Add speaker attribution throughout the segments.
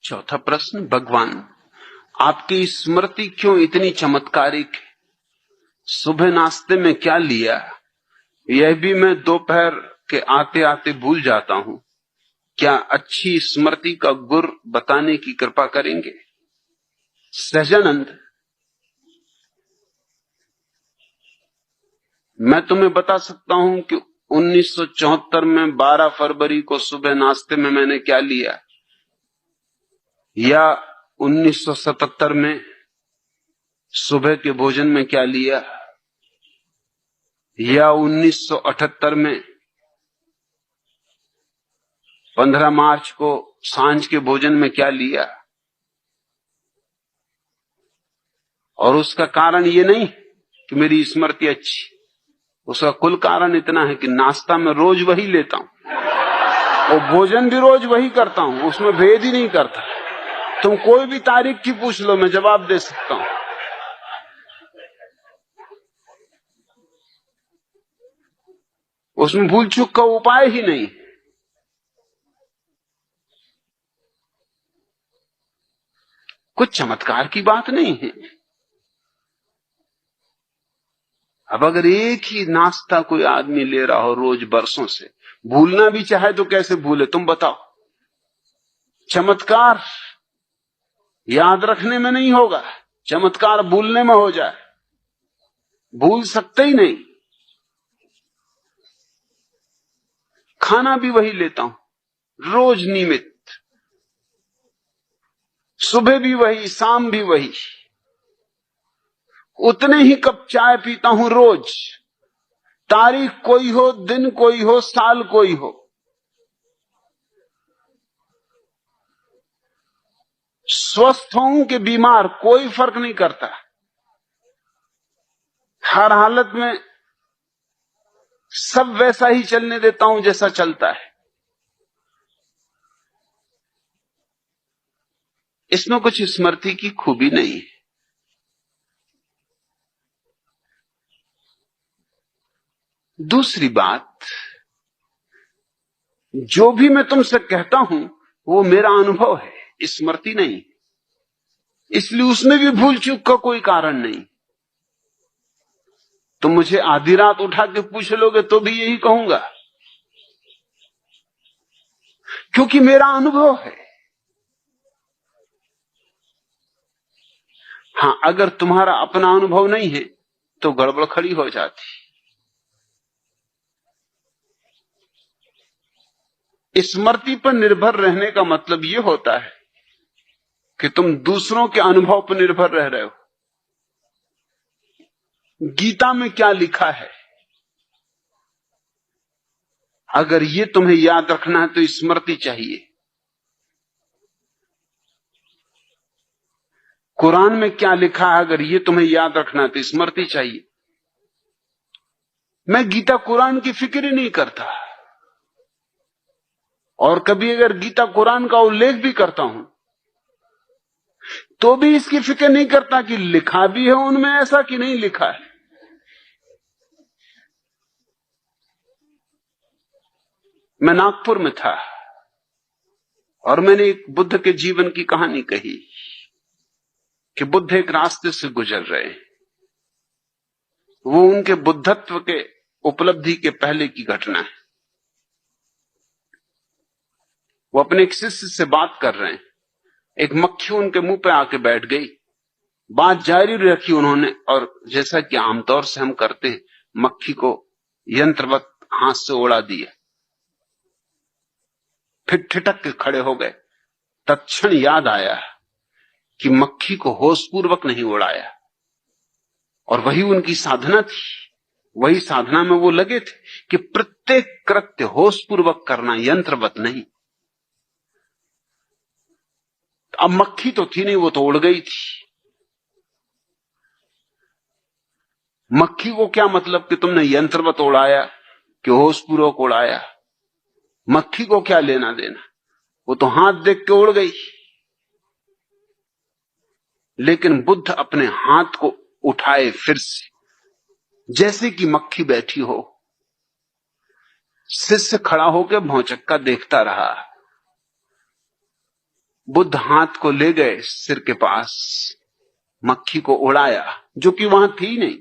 Speaker 1: चौथा प्रश्न, भगवान आपकी स्मृति क्यों इतनी चमत्कारिक है? सुबह नाश्ते में क्या लिया, यह भी मैं दोपहर के आते आते भूल जाता हूं। क्या अच्छी स्मृति का गुर बताने की कृपा करेंगे? सहजानंद, मैं तुम्हें बता सकता हूं कि 1974 में 12 फरवरी को सुबह नाश्ते में मैंने क्या लिया, या 1977 में सुबह के भोजन में क्या लिया, या 1978 में 15 मार्च को सांझ के भोजन में क्या लिया। और उसका कारण ये नहीं कि मेरी स्मृति अच्छी, उसका कुल कारण इतना है कि नाश्ता में रोज वही लेता हूं और भोजन भी रोज वही करता हूं, उसमें भेद ही नहीं करता। तुम कोई भी तारीख की पूछ लो, मैं जवाब दे सकता हूं। उसमें भूल चूक का उपाय ही नहीं। कुछ चमत्कार की बात नहीं है। अब अगर एक ही नाश्ता कोई आदमी ले रहा हो रोज बरसों से, भूलना भी चाहे तो कैसे भूले, तुम बताओ। चमत्कार याद रखने में नहीं होगा, चमत्कार भूलने में हो जाए। भूल सकते ही नहीं। खाना भी वही लेता हूं रोज नियमित, सुबह भी वही, शाम भी वही। उतने ही कप चाय पीता हूं रोज, तारीख कोई हो, दिन कोई हो, साल कोई हो। स्वस्थ हूं कि बीमार, कोई फर्क नहीं करता। हर हालत में सब वैसा ही चलने देता हूं जैसा चलता है। इसमें कुछ स्मृति की खूबी नहीं है। दूसरी बात, जो भी मैं तुमसे कहता हूं वो मेरा अनुभव है, स्मृति नहीं। इसलिए उसमें भी भूल चूक का कोई कारण नहीं। तुम मुझे आधी रात उठा के पूछ लोगे तो भी यही कहूंगा, क्योंकि मेरा अनुभव है। हां, अगर तुम्हारा अपना अनुभव नहीं है तो गड़बड़ खड़ी हो जाती। स्मृति पर निर्भर रहने का मतलब यह होता है कि तुम दूसरों के अनुभव पर निर्भर रह रहे हो। गीता में क्या लिखा है, अगर ये तुम्हें याद रखना है तो स्मृति चाहिए। कुरान में क्या लिखा है, अगर ये तुम्हें याद रखना है तो स्मृति चाहिए। मैं गीता कुरान की फिक्र ही नहीं करता, और कभी अगर गीता कुरान का उल्लेख भी करता हूं तो भी इसकी फिक्र नहीं करता कि लिखा भी है उनमें ऐसा कि नहीं लिखा है। मैं नागपुर में था और मैंने एक बुद्ध के जीवन की कहानी कही कि बुद्ध एक रास्ते से गुजर रहे हैं। वो उनके बुद्धत्व के उपलब्धि के पहले की घटना है। वो अपने एक शिष्य से बात कर रहे हैं, एक मक्खी उनके मुंह पे आके बैठ गई। बात जारी रखी उन्होंने, और जैसा कि आमतौर से हम करते हैं, मक्खी को यंत्रवत हाथ से उड़ा दिया। फिर ठिठक के खड़े हो गए। तत्क्षण याद आया कि मक्खी को होशपूर्वक नहीं उड़ाया, और वही उनकी साधना थी। वही साधना में वो लगे थे कि प्रत्येक कृत्य होशपूर्वक करना, यंत्रवत नहीं। अब मक्खी तो थी नहीं, वो तो उड़ गई थी। मक्खी को क्या मतलब कि तुमने यंत्रवत उड़ाया कि होशपूर्वक उड़ाया? मक्खी को क्या लेना देना, वो तो हाथ देख के उड़ गई। लेकिन बुद्ध अपने हाथ को उठाए फिर से, जैसे कि मक्खी बैठी हो। शिष्य खड़ा होकर भौचक्का देखता रहा। बुद्ध हाथ को ले गए सिर के पास, मक्खी को उड़ाया जो कि वहां थी नहीं,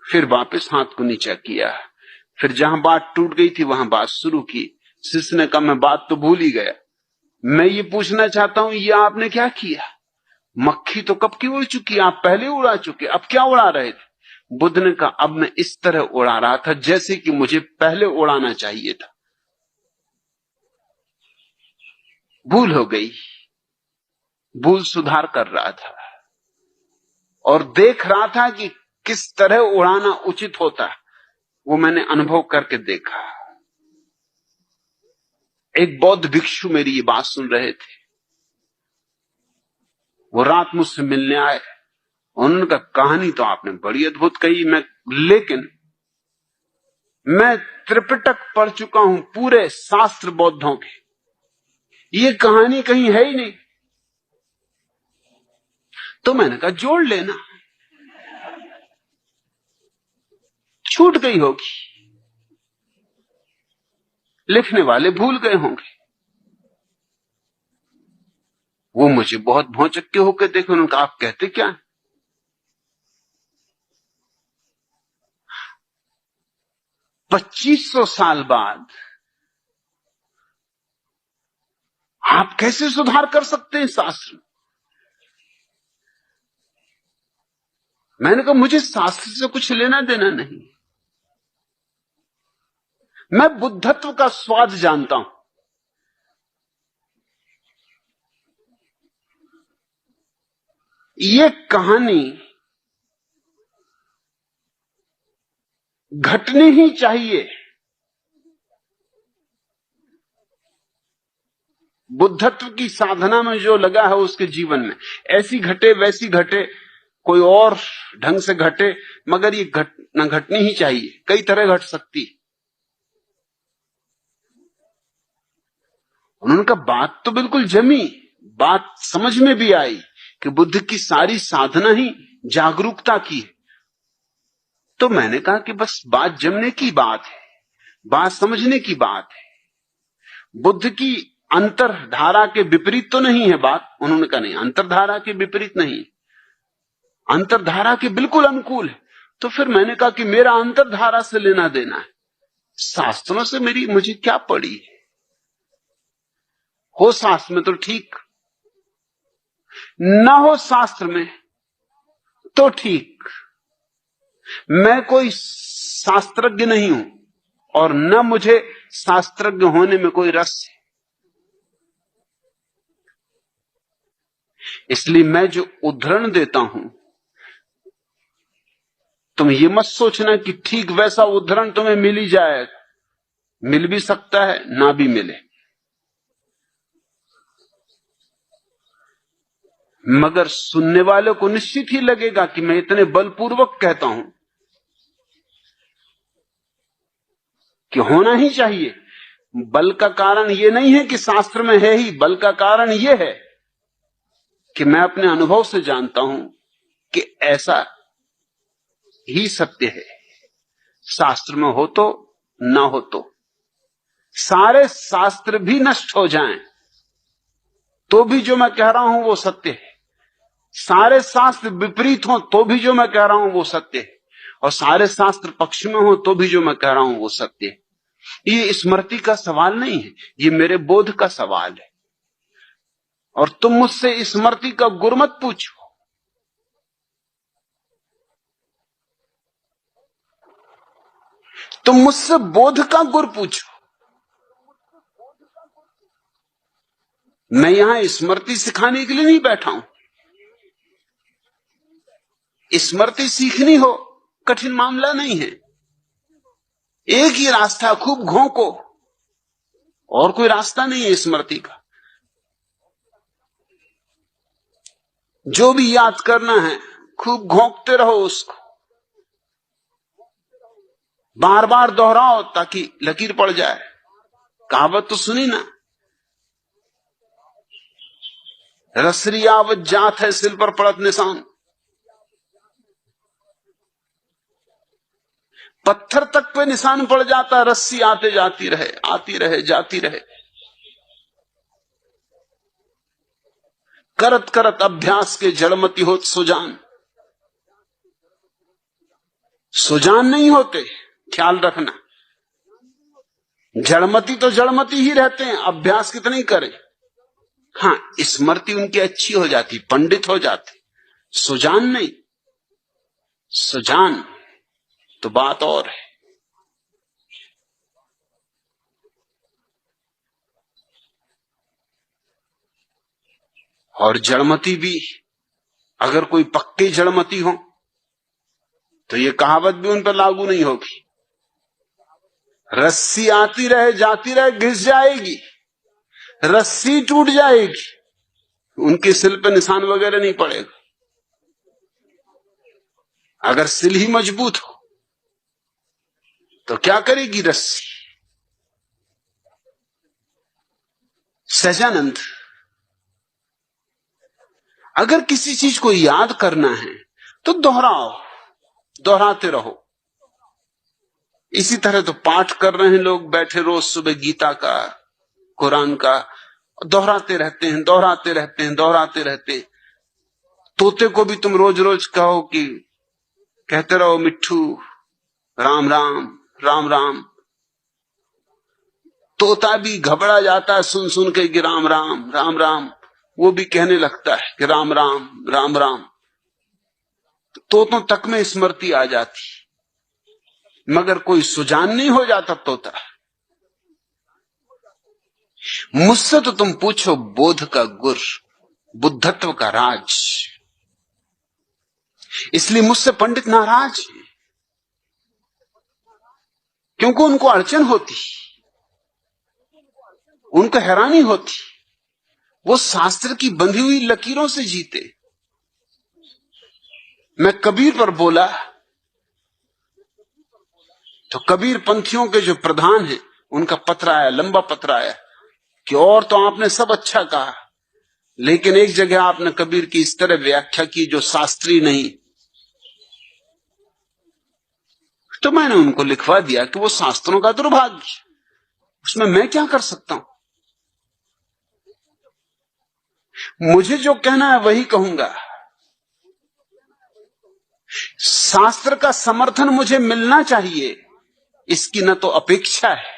Speaker 1: फिर वापस हाथ को नीचा किया, फिर जहां बात टूट गई थी वहां बात शुरू की। शिष्य ने कहा मैं बात तो भूल ही गया, मैं ये पूछना चाहता हूं ये आपने क्या किया? मक्खी तो कब की उड़ चुकी, आप पहले उड़ा चुके, अब क्या उड़ा रहे थे? बुद्ध ने कहा अब मैं इस तरह उड़ा रहा था जैसे कि मुझे पहले उड़ाना चाहिए था, भूल हो गई, भूल सुधार कर रहा था और देख रहा था कि किस तरह उड़ाना उचित होता है, वो मैंने अनुभव करके देखा। एक बौद्ध भिक्षु मेरी ये बात सुन रहे थे, वो रात मुझसे मिलने आए, उन्होंने कहा कहानी तो आपने बड़ी अद्भुत कही, लेकिन मैं त्रिपिटक पढ़ चुका हूं, पूरे शास्त्र बौद्धों के, ये कहानी कहीं है ही नहीं। तो मैंने कहा जोड़ लेना, छूट गई होगी, लिखने वाले भूल गए होंगे। वो मुझे बहुत भौचक्के होकर देखे, उन्होंने कहा आप कहते क्या? 2500 साल बाद आप कैसे सुधार कर सकते हैं शास्त्र? मैंने कहा मुझे शास्त्र से कुछ लेना देना नहीं, मैं बुद्धत्व का स्वाद जानता हूं। ये कहानी घटनी ही चाहिए, बुद्धत्व की साधना में जो लगा है उसके जीवन में, ऐसी घटे वैसी घटे, कोई और ढंग से घटे, मगर ये घटनी ही चाहिए, कई तरह घट सकती है। उन्होंने कहा बात तो बिल्कुल जमी, बात समझ में भी आई कि बुद्ध की सारी साधना ही जागरूकता की है। तो मैंने कहा कि बस बात जमने की बात है, बात समझने की बात है, बुद्ध की अंतरधारा के विपरीत तो नहीं है बात। उन्होंने कहा नहीं, अंतरधारा के विपरीत नहीं, अंतरधारा के बिल्कुल अनुकूल है। तो फिर मैंने कहा कि मेरा अंतरधारा से लेना देना है, शास्त्रों से मुझे क्या पड़ी है? हो शास्त्र में तो ठीक, ना हो शास्त्र में तो ठीक। मैं कोई शास्त्रज्ञ नहीं हूं और न मुझे शास्त्रज्ञ होने में कोई रस है, इसलिए मैं जो उद्धरण देता हूं, तुम ये मत सोचना कि ठीक वैसा उद्धरण तुम्हें मिल ही जाएगा, मिल भी सकता है ना भी मिले, मगर सुनने वाले को निश्चित ही लगेगा कि मैं इतने बलपूर्वक कहता हूं कि होना ही चाहिए। बल का कारण यह नहीं है कि शास्त्र में है ही, बल का कारण यह है कि मैं अपने अनुभव से जानता हूं कि ऐसा ही सत्य है। शास्त्र में हो तो ना हो तो, सारे शास्त्र भी नष्ट हो जाएं तो भी जो मैं कह रहा हूं वो सत्य है, सारे शास्त्र विपरीत हो तो भी जो मैं कह रहा हूं वो सत्य है, और सारे शास्त्र पक्ष में हो तो भी जो मैं कह रहा हूं वो सत्य है। ये स्मृति का सवाल नहीं है, ये मेरे बोध का सवाल है। और तुम मुझसे स्मृति का गुर मत पूछो, तुम मुझसे बोध का गुर पूछो। मैं यहां स्मृति सिखाने के लिए नहीं बैठा हूं। स्मृति सीखनी हो कठिन मामला नहीं है, एक ही रास्ता, खूब घोंको, और कोई रास्ता नहीं है स्मृति का। जो भी याद करना है खूब घोंकते रहो उसको, बार बार दोहराओ ताकि लकीर पड़ जाए। कहावत तो सुनी ना, रसरी आवत जात है सिल पर पड़त निशान। पत्थर तक पे निशान पड़ जाता, रस्सी आते जाती रहे, आती रहे, जाती रहे। करत करत अभ्यास के जड़मती होत सुजान। सुजान नहीं होते, ख्याल रखना। जड़मती तो जड़मती ही रहते हैं, अभ्यास कितना ही करें। हाँ, स्मृति उनकी अच्छी हो जाती, पंडित हो जाते, सुजान नहीं। सुजान तो बात और है। और जड़मती भी, अगर कोई पक्के जड़मती हो तो ये कहावत भी उन पर लागू नहीं होगी। रस्सी आती रहे जाती रहे, घिस जाएगी, रस्सी टूट जाएगी, उनके सिल पे निशान वगैरह नहीं पड़ेगा। अगर सिल ही मजबूत हो तो क्या करेगी रस्सी। सहजानंद, अगर किसी चीज को याद करना है तो दोहराओ, दोहराते रहो। इसी तरह तो पाठ कर रहे हैं लोग बैठे रोज सुबह गीता का, कुरान का, दोहराते रहते हैं, दोहराते रहते हैं, दोहराते रहते हैं। तोते को भी तुम रोज रोज कहो कि कहते रहो मिट्ठू राम राम राम राम, तोता भी घबरा जाता है सुन सुन के कि राम राम राम राम, वो भी कहने लगता है कि राम राम राम राम। तोतों तक में स्मृति आ जाती, मगर कोई सुजान नहीं हो जाता तोता। मुझसे तो तुम पूछो बोध का गुर, बुद्धत्व का राज। इसलिए मुझसे पंडित नाराज है, क्योंकि उनको अड़चन होती, उनको हैरानी होती। वो शास्त्र की बंधी हुई लकीरों से जीते। मैं कबीर पर बोला तो कबीर पंथियों के जो प्रधान हैं उनका पत्र आया, लंबा पत्र आया कि और तो आपने सब अच्छा कहा, लेकिन एक जगह आपने कबीर की इस तरह व्याख्या की जो शास्त्रीय नहीं। तो मैंने उनको लिखवा दिया कि वो शास्त्रों का दुर्भाग्य, उसमें मैं क्या कर सकता हूं। मुझे जो कहना है वही कहूंगा। शास्त्र का समर्थन मुझे मिलना चाहिए, इसकी न तो अपेक्षा है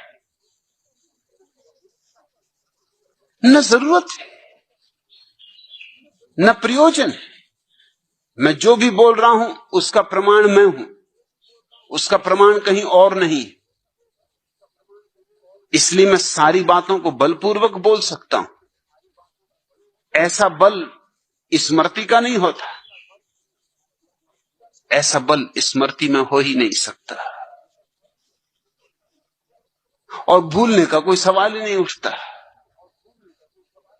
Speaker 1: न जरूरत है न प्रयोजन है। मैं जो भी बोल रहा हूं उसका प्रमाण मैं हूं, उसका प्रमाण कहीं और नहीं। इसलिए मैं सारी बातों को बलपूर्वक बोल सकता हूं। ऐसा बल स्मृति का नहीं होता, ऐसा बल स्मृति में हो ही नहीं सकता। और भूलने का कोई सवाल ही नहीं उठता।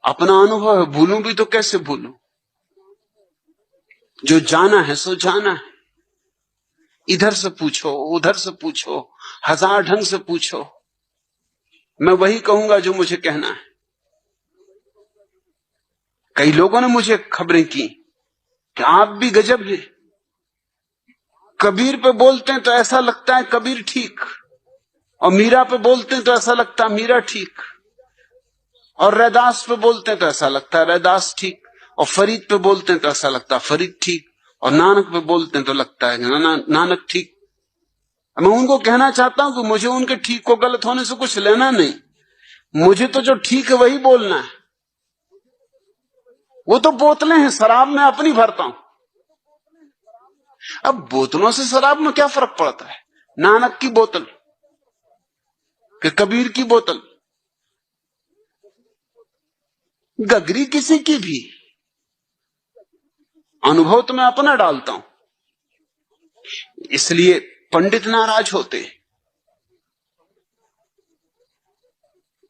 Speaker 1: अपना अनुभव है, भूलूं भी तो कैसे भूलूं। जो जाना है सो जाना है। इधर से पूछो, उधर से पूछो, हजार ढंग से पूछो, मैं वही कहूंगा जो मुझे कहना है। कई लोगों ने मुझे खबरें की कि आप भी गजब हैं, कबीर पे बोलते हैं तो ऐसा लगता है कबीर ठीक, और मीरा पे बोलते हैं तो ऐसा लगता है मीरा ठीक, और रैदास पे बोलते हैं तो ऐसा लगता है रैदास ठीक, और फरीद पे बोलते हैं तो ऐसा लगता है फरीद ठीक, और नानक पे बोलते हैं तो लगता है नानक ठीक। मैं उनको कहना चाहता हूं कि मुझे उनके ठीक को गलत होने से कुछ लेना नहीं, मुझे तो जो ठीक है वही बोलना है। वो तो बोतलें हैं, शराब में अपनी भरता हूं। अब बोतलों से शराब में क्या फर्क पड़ता है। नानक की बोतल कि कबीर की बोतल, गगरी किसी की भी, अनुभव तो मैं अपना डालता हूं। इसलिए पंडित नाराज होते।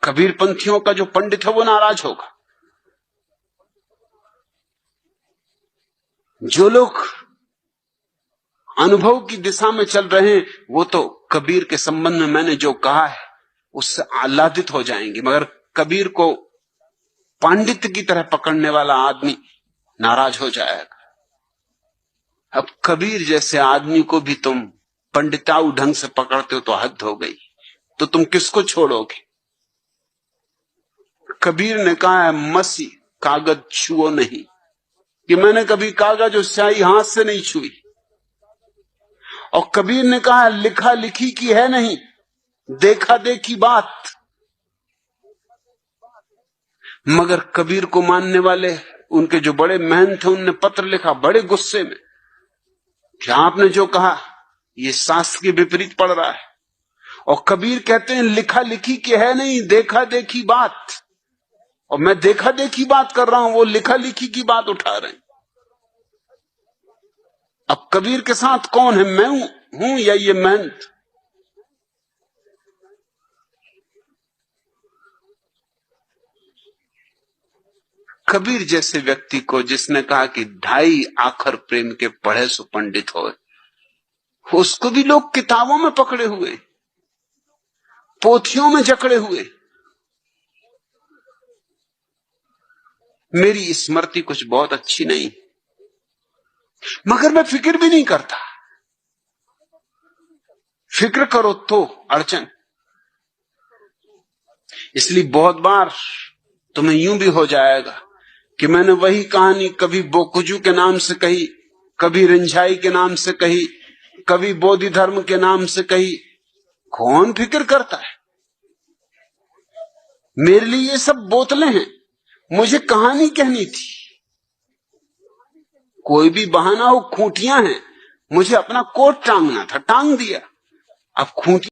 Speaker 1: कबीर पंथियों का जो पंडित है वो नाराज होगा। जो लोग अनुभव की दिशा में चल रहे हैं वो तो कबीर के संबंध में मैंने जो कहा है उससे आह्लादित हो जाएंगे, मगर कबीर को पांडित्य की तरह पकड़ने वाला आदमी नाराज हो जाएगा। अब कबीर जैसे आदमी को भी तुम पंडिताऊ ढंग से पकड़ते हो तो हद हो गई। तो तुम किसको छोड़ोगे। कबीर ने कहा है मसी कागज छुओ नहीं, कि मैंने कभी कागज और स्याही हाथ से नहीं छुई। और कबीर ने कहा लिखा लिखी की है नहीं, देखा देखी बात। मगर कबीर को मानने वाले उनके जो बड़े महंत थे, उनने पत्र लिखा बड़े गुस्से में कि आपने जो कहा ये शास्त्र के विपरीत पड़ रहा है। और कबीर कहते हैं लिखा लिखी की है नहीं, देखा देखी बात। और मैं देखा देखी बात कर रहा हूं, वो लिखा लिखी की बात उठा रहे हैं। अब कबीर के साथ कौन है, मैं हूं या ये महंत? कबीर जैसे व्यक्ति को, जिसने कहा कि 2.5 आखर प्रेम के पढ़े सो पंडित हो, उसको भी लोग किताबों में पकड़े हुए, पोथियों में जकड़े हुए। मेरी स्मृति कुछ बहुत अच्छी नहीं, मगर मैं फिक्र भी नहीं करता। फिक्र करो तो अड़चन। इसलिए बहुत बार तुम्हें यूं भी हो जाएगा कि मैंने वही कहानी कभी बोकुजू के नाम से कही, कभी रिंझाई के नाम से कही, कभी बोधि धर्म के नाम से कही। कौन फिक्र करता है? मेरे लिए ये सब बोतलें हैं, मुझे कहानी कहनी थी। कोई भी बहाना हो, खूंटियां हैं, मुझे अपना कोट टांगना था, टांग दिया। अब खूंटी